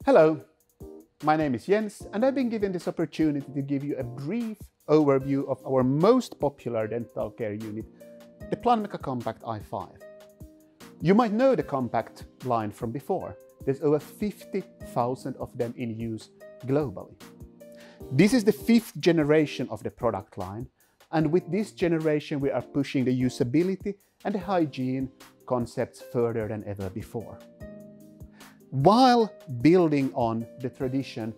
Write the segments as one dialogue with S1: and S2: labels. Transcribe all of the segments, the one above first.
S1: Hello, my name is Jens and I've been given this opportunity to give you a brief overview of our most popular dental care unit, the Planmeca Compact i5. You might know the Compact line from before. There's over 50,000 of them in use globally. This is the 5th generation of the product line, and with this generation we are pushing the usability and the hygiene concepts further than ever before, while building on the tradition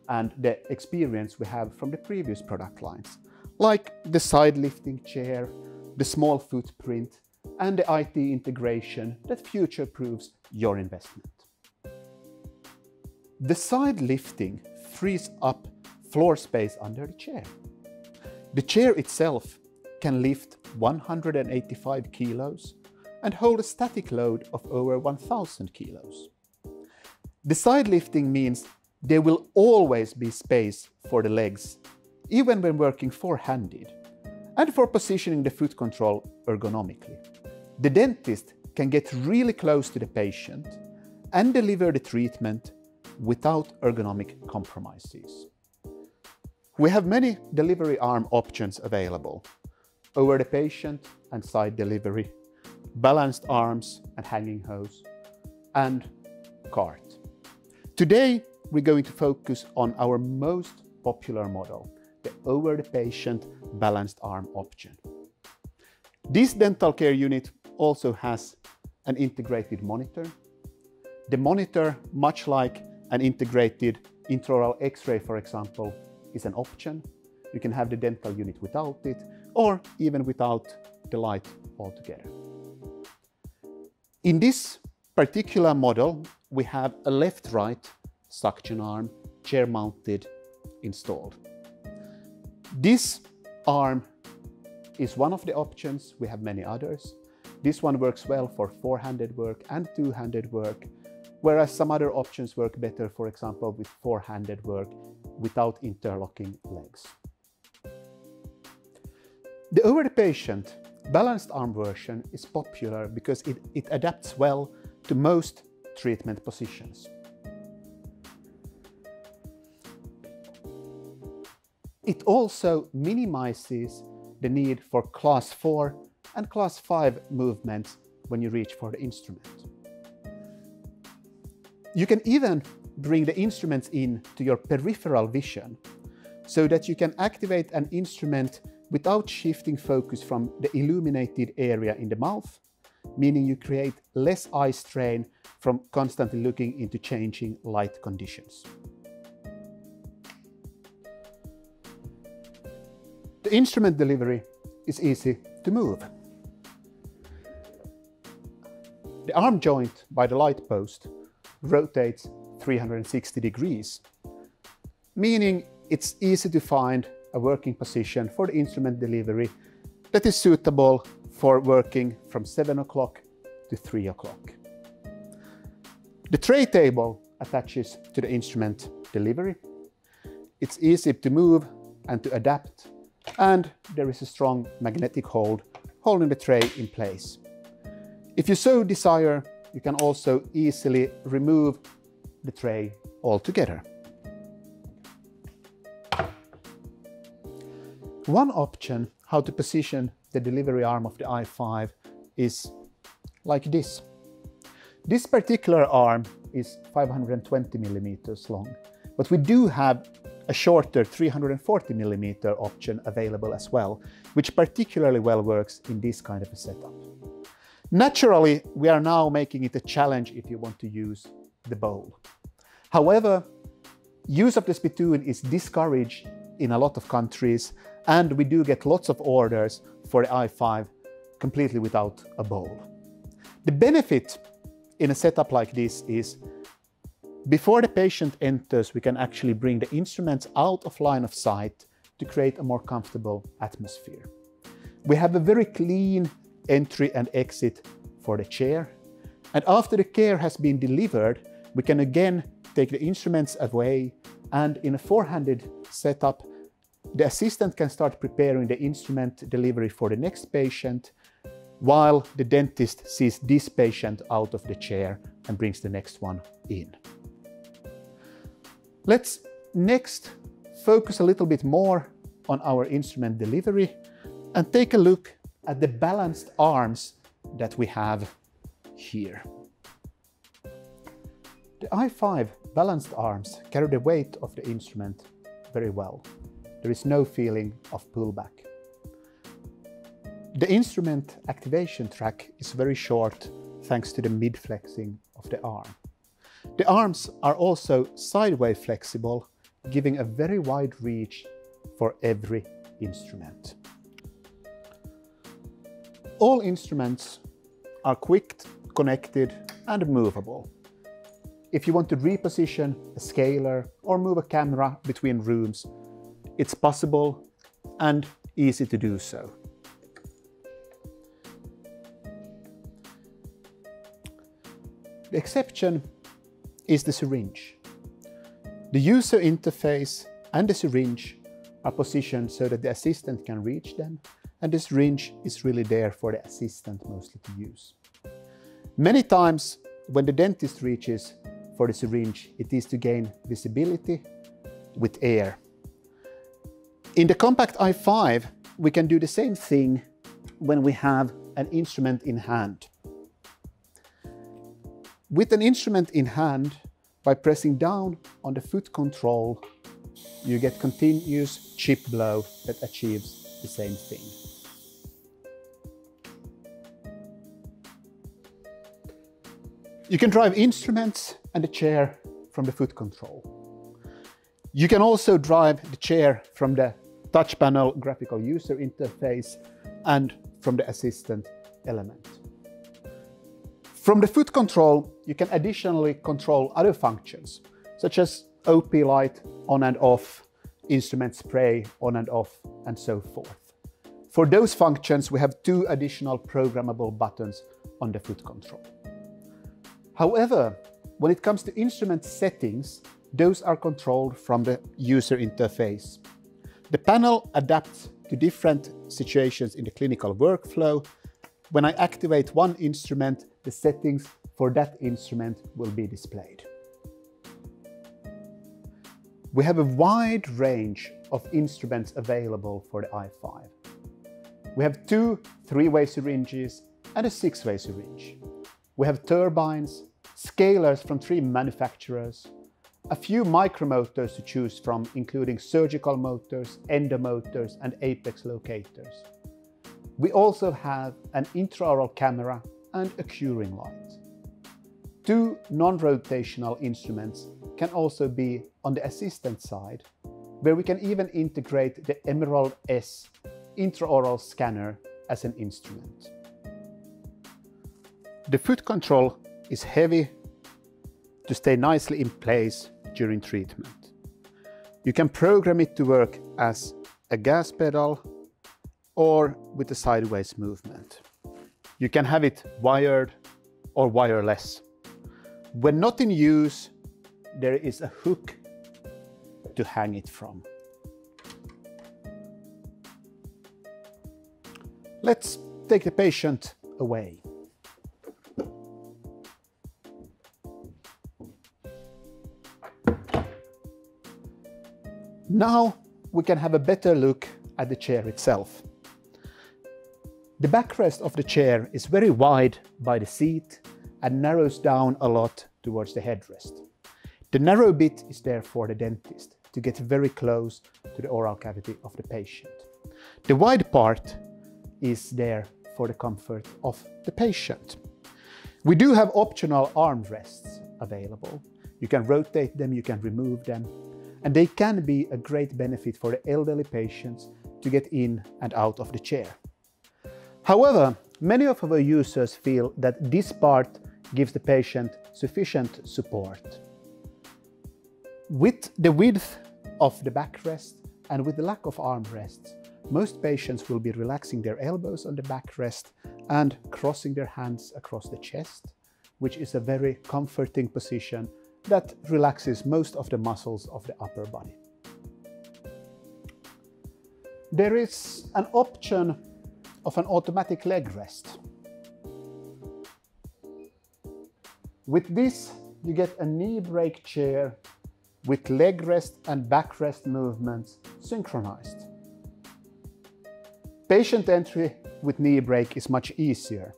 S1: and the experience we have from the previous product lines, like the side-lifting chair, the small footprint, and the IT integration that future-proofs your investment. The side-lifting frees up floor space under the chair. The chair itself can lift 185 kilos and hold a static load of over 1,000 kilos. The side lifting means there will always be space for the legs, even when working four-handed, and for positioning the foot control ergonomically. The dentist can get really close to the patient and deliver the treatment without ergonomic compromises. We have many delivery arm options available: over the patient and side delivery, balanced arms and hanging hose, and cart. Today, we're going to focus on our most popular model, the over-the-patient balanced arm option. This dental care unit also has an integrated monitor. The monitor, much like an integrated intraoral X-ray, for example, is an option. You can have the dental unit without it, or even without the light altogether. In this particular model, we have a left-right suction arm, chair-mounted, installed. This arm is one of the options. We have many others. This one works well for four-handed work and two-handed work, whereas some other options work better, for example, with four-handed work without interlocking legs. The over-the-patient balanced arm version is popular because it adapts well to most treatment positions. It also minimizes the need for class 4 and class 5 movements when you reach for the instrument. You can even bring the instruments in to your peripheral vision so that you can activate an instrument without shifting focus from the illuminated area in the mouth, meaning you create less eye strain from constantly looking into changing light conditions. The instrument delivery is easy to move. The arm joint by the light post rotates 360 degrees, meaning it's easy to find a working position for the instrument delivery that is suitable for working from 7 o'clock to 3 o'clock. The tray table attaches to the instrument delivery. It's easy to move and to adapt, and there is a strong magnetic hold holding the tray in place. If you so desire, you can also easily remove the tray altogether. One option how to position the delivery arm of the i5 is like this. This particular arm is 520 millimeters long, but we do have a shorter 340 millimeter option available as well, which particularly well works in this kind of a setup. Naturally, we are now making it a challenge if you want to use the bowl. However, use of the spittoon is discouraged in a lot of countries, and we do get lots of orders for the i5 completely without a bowl. The benefit in a setup like this is before the patient enters, we can actually bring the instruments out of line of sight to create a more comfortable atmosphere. We have a very clean entry and exit for the chair, and after the care has been delivered, we can again take the instruments away, and in a four-handed setup, the assistant can start preparing the instrument delivery for the next patient, while the dentist sees this patient out of the chair and brings the next one in. Let's next focus a little bit more on our instrument delivery and take a look at the balanced arms that we have here. The i5 balanced arms carry the weight of the instrument very well. There is no feeling of pullback. The instrument activation track is very short thanks to the mid-flexing of the arm. The arms are also sideways flexible, giving a very wide reach for every instrument. All instruments are quick, connected and movable. If you want to reposition a scaler or move a camera between rooms, it's possible and easy to do so. The exception is the syringe. The user interface and the syringe are positioned so that the assistant can reach them, and the syringe is really there for the assistant mostly to use. Many times when the dentist reaches for the syringe, it is to gain visibility with air. In the Compact i5, we can do the same thing when we have an instrument in hand. With an instrument in hand, by pressing down on the foot control, you get continuous chip blow that achieves the same thing. You can drive instruments and the chair from the foot control. You can also drive the chair from the touch panel graphical user interface and from the assistant element. From the foot control, you can additionally control other functions, such as OP light on and off, instrument spray on and off, and so forth. For those functions, we have 2 additional programmable buttons on the foot control. However, when it comes to instrument settings, those are controlled from the user interface. The panel adapts to different situations in the clinical workflow. When I activate one instrument, the settings for that instrument will be displayed. We have a wide range of instruments available for the i5. We have 2 3-way syringes and a 6-way syringe. We have turbines, scalers from 3 manufacturers, a few micromotors to choose from, including surgical motors, endomotors and apex locators. We also have an intraoral camera and a curing light. 2 non-rotational instruments can also be on the assistant side, where we can even integrate the Emerald S intraoral scanner as an instrument. The foot control is heavy to stay nicely in place during treatment. You can program it to work as a gas pedal or with a sideways movement. You can have it wired or wireless. When not in use, there is a hook to hang it from. Let's take the patient away. Now we can have a better look at the chair itself. The backrest of the chair is very wide by the seat and narrows down a lot towards the headrest. The narrow bit is there for the dentist to get very close to the oral cavity of the patient. The wide part is there for the comfort of the patient. We do have optional armrests available. You can rotate them, you can remove them, and they can be a great benefit for the elderly patients to get in and out of the chair. However, many of our users feel that this part gives the patient sufficient support. With the width of the backrest and with the lack of armrests, most patients will be relaxing their elbows on the backrest and crossing their hands across the chest, which is a very comforting position that relaxes most of the muscles of the upper body. There is an option of an automatic leg rest. With this, you get a knee brake chair with leg rest and backrest movements synchronized. Patient entry with knee brake is much easier.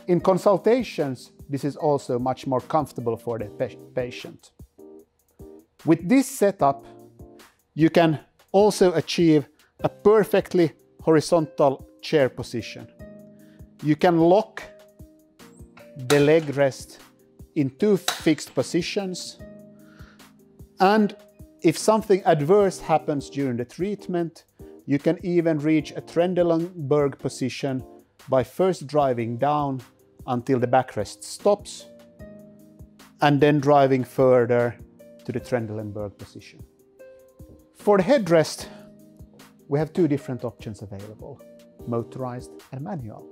S1: In consultations, this is also much more comfortable for the patient. With this setup, you can also achieve a perfectly horizontal chair position. You can lock the leg rest in two fixed positions, and if something adverse happens during the treatment, you can even reach a Trendelenburg position by first driving down until the backrest stops, and then driving further to the Trendelenburg position. For the headrest, we have two different options available, motorized and manual.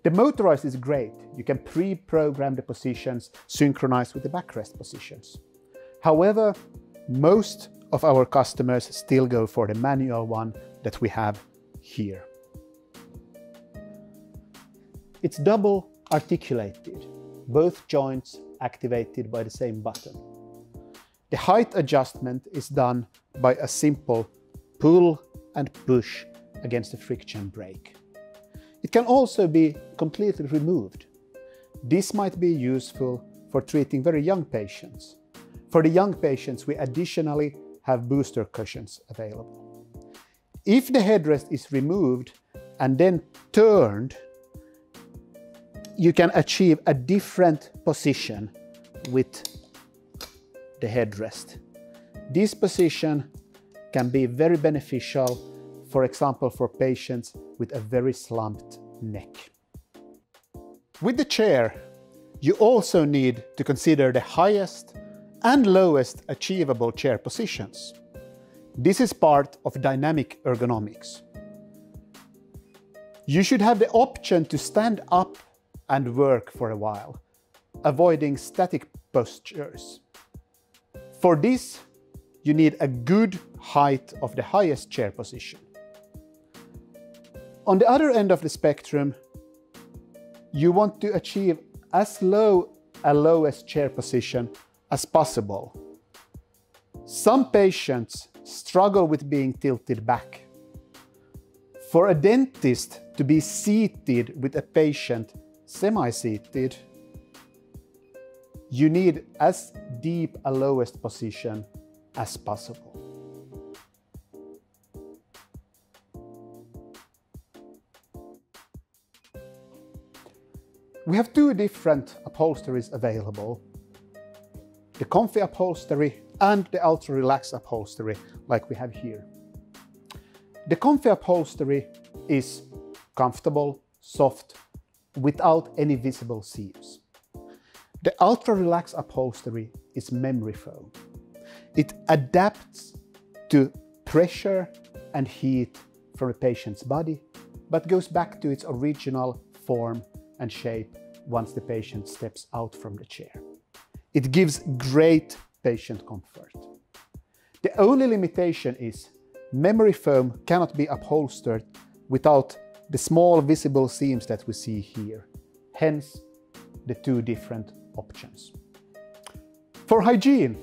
S1: The motorized is great. You can pre-program the positions synchronized with the backrest positions. However, most of our customers still go for the manual one that we have here. It's double articulated, both joints activated by the same button. The height adjustment is done by a simple pull and push against the friction brake. It can also be completely removed. This might be useful for treating very young patients. For the young patients, we additionally have booster cushions available. If the headrest is removed and then turned, you can achieve a different position with the headrest. This position can be very beneficial, for example, for patients with a very slumped neck. With the chair, you also need to consider the highest and lowest achievable chair positions. This is part of dynamic ergonomics. You should have the option to stand up and work for a while, avoiding static postures. For this, you need a good height of the highest chair position. On the other end of the spectrum, you want to achieve as low a lowest chair position as possible. Some patients struggle with being tilted back. For a dentist to be seated with a patient semi-seated, you need as deep a lowest position as possible. We have two different upholsteries available, the comfy upholstery and the ultra relaxed upholstery like we have here. The comfy upholstery is comfortable, soft, without any visible seams. The ultra relaxed upholstery is memory foam. It adapts to pressure and heat from the patient's body, but goes back to its original form and shape once the patient steps out from the chair. It gives great patient comfort. The only limitation is memory foam cannot be upholstered without the small visible seams that we see here, hence the two different options. For hygiene,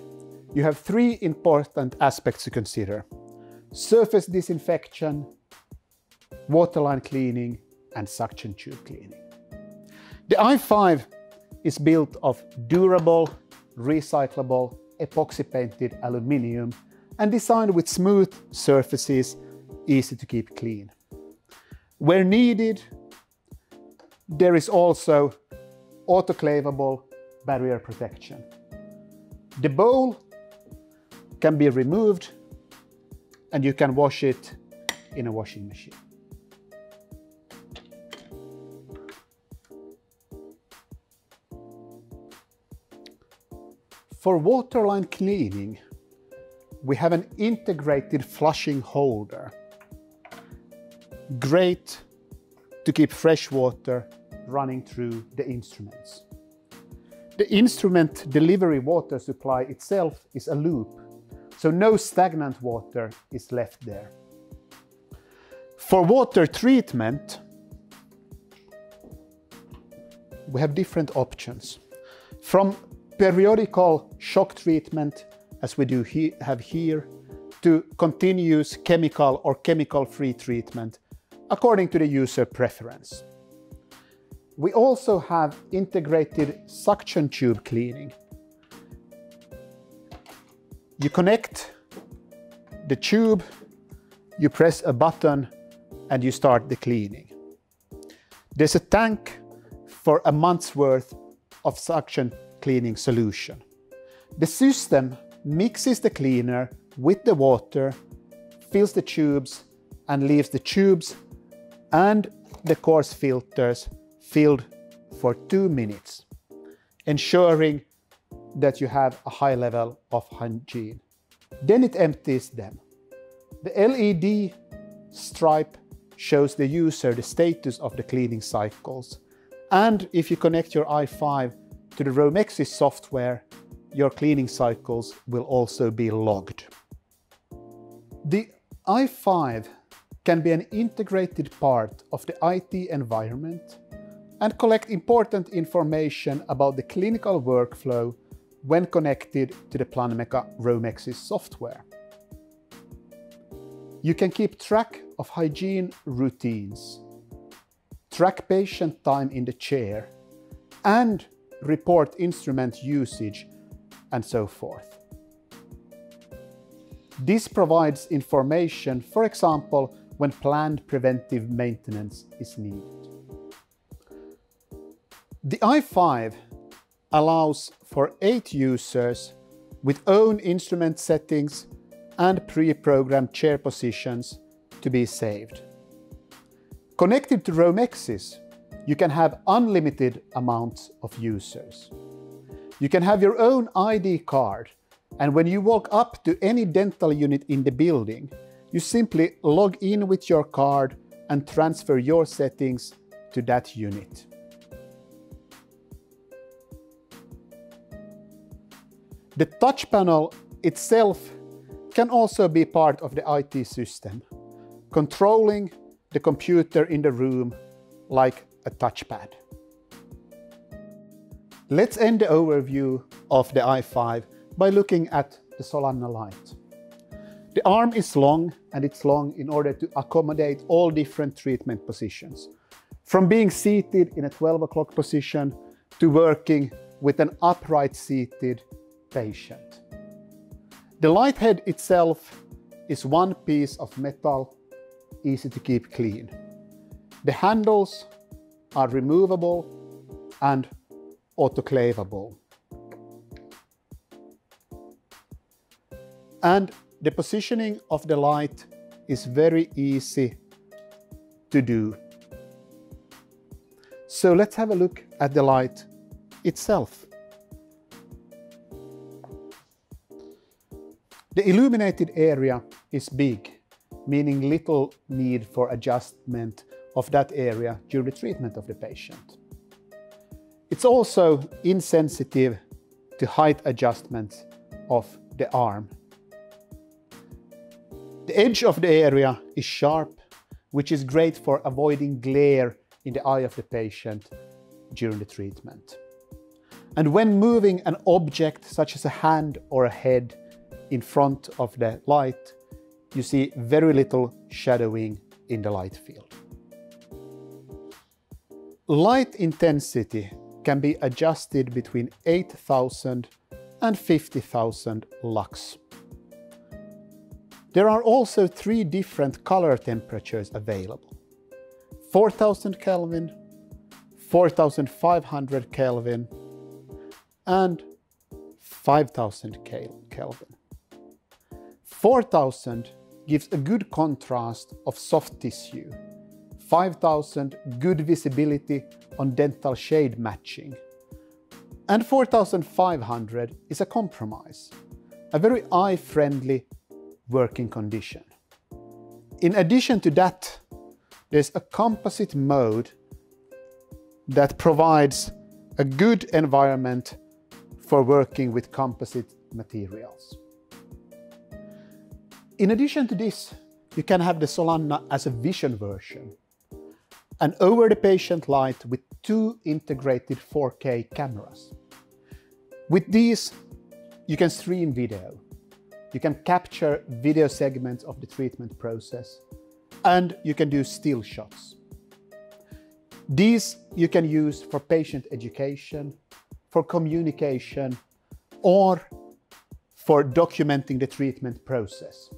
S1: you have three important aspects to consider: surface disinfection, waterline cleaning, and suction tube cleaning. The i5 is built of durable, recyclable, epoxy-painted aluminium and designed with smooth surfaces, easy to keep clean. Where needed, there is also autoclavable barrier protection. The bowl can be removed and you can wash it in a washing machine. For waterline cleaning, we have an integrated flushing holder. Great to keep fresh water running through the instruments. The instrument delivery water supply itself is a loop, so no stagnant water is left there. For water treatment, we have different options. From periodical shock treatment as we have here, to continuous chemical or chemical-free treatment according to the user preference. We also have integrated suction tube cleaning. You connect the tube, you press a button, and you start the cleaning. There's a tank for a month's worth of suction cleaning solution. The system mixes the cleaner with the water, fills the tubes, and leaves the tubes and the coarse filters filled for 2 minutes, ensuring that you have a high level of hygiene. Then it empties them. The LED stripe shows the user the status of the cleaning cycles. And if you connect your i5 to the Romexis software, your cleaning cycles will also be logged. The i5 can be an integrated part of the IT environment and collect important information about the clinical workflow when connected to the Planmeca Romexis software. You can keep track of hygiene routines, track patient time in the chair, and report instrument usage, and so forth. This provides information, for example, when planned preventive maintenance is needed. The i5 allows for 8 users with own instrument settings and pre-programmed chair positions to be saved. Connected to Romexis, you can have unlimited amounts of users. You can have your own ID card, and when you walk up to any dental unit in the building, you simply log in with your card and transfer your settings to that unit. The touch panel itself can also be part of the IT system, controlling the computer in the room like a touchpad. Let's end the overview of the i5 by looking at the Solanna light. The arm is long, and it's long in order to accommodate all different treatment positions, from being seated in a 12 o'clock position to working with an upright seated patient. The light head itself is one piece of metal, easy to keep clean. The handles are removable and autoclavable. And the positioning of the light is very easy to do. So let's have a look at the light itself. The illuminated area is big, meaning little need for adjustment of that area during the treatment of the patient. It's also insensitive to height adjustments of the arm. The edge of the area is sharp, which is great for avoiding glare in the eye of the patient during the treatment. And when moving an object such as a hand or a head in front of the light, you see very little shadowing in the light field. Light intensity can be adjusted between 8,000 and 50,000 lux. There are also 3 different color temperatures available: 4,000 Kelvin, 4,500 Kelvin, and 5,000 Kelvin. 4,000 gives a good contrast of soft tissue, 5,000 good visibility on dental shade matching, and 4,500 is a compromise, a very eye-friendly working condition. In addition to that, there's a composite mode that provides a good environment for working with composite materials. In addition to this, you can have the Solanna as a vision version, an over-the-patient light with 2 integrated 4K cameras. With these, you can stream video, You can capture video segments of the treatment process, and you can do still shots. These you can use for patient education, for communication, or for documenting the treatment process.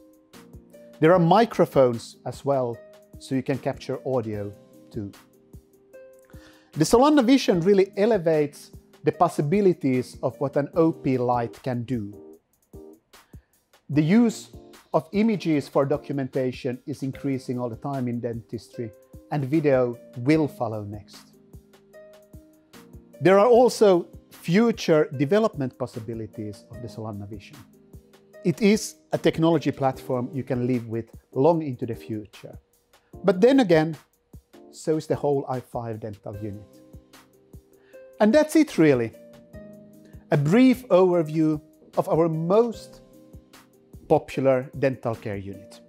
S1: There are microphones as well, so you can capture audio too. The Solana Vision really elevates the possibilities of what an OP light can do. The use of images for documentation is increasing all the time in dentistry, and video will follow next. There are also future development possibilities of the Solana Vision. It is a technology platform you can live with long into the future. But then again, so is the whole i5 dental unit. And that's it really. A brief overview of our most popular dental care unit.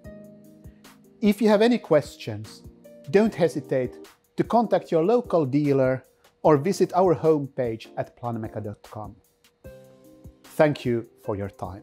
S1: If you have any questions, don't hesitate to contact your local dealer or visit our homepage at planmeca.com. Thank you for your time.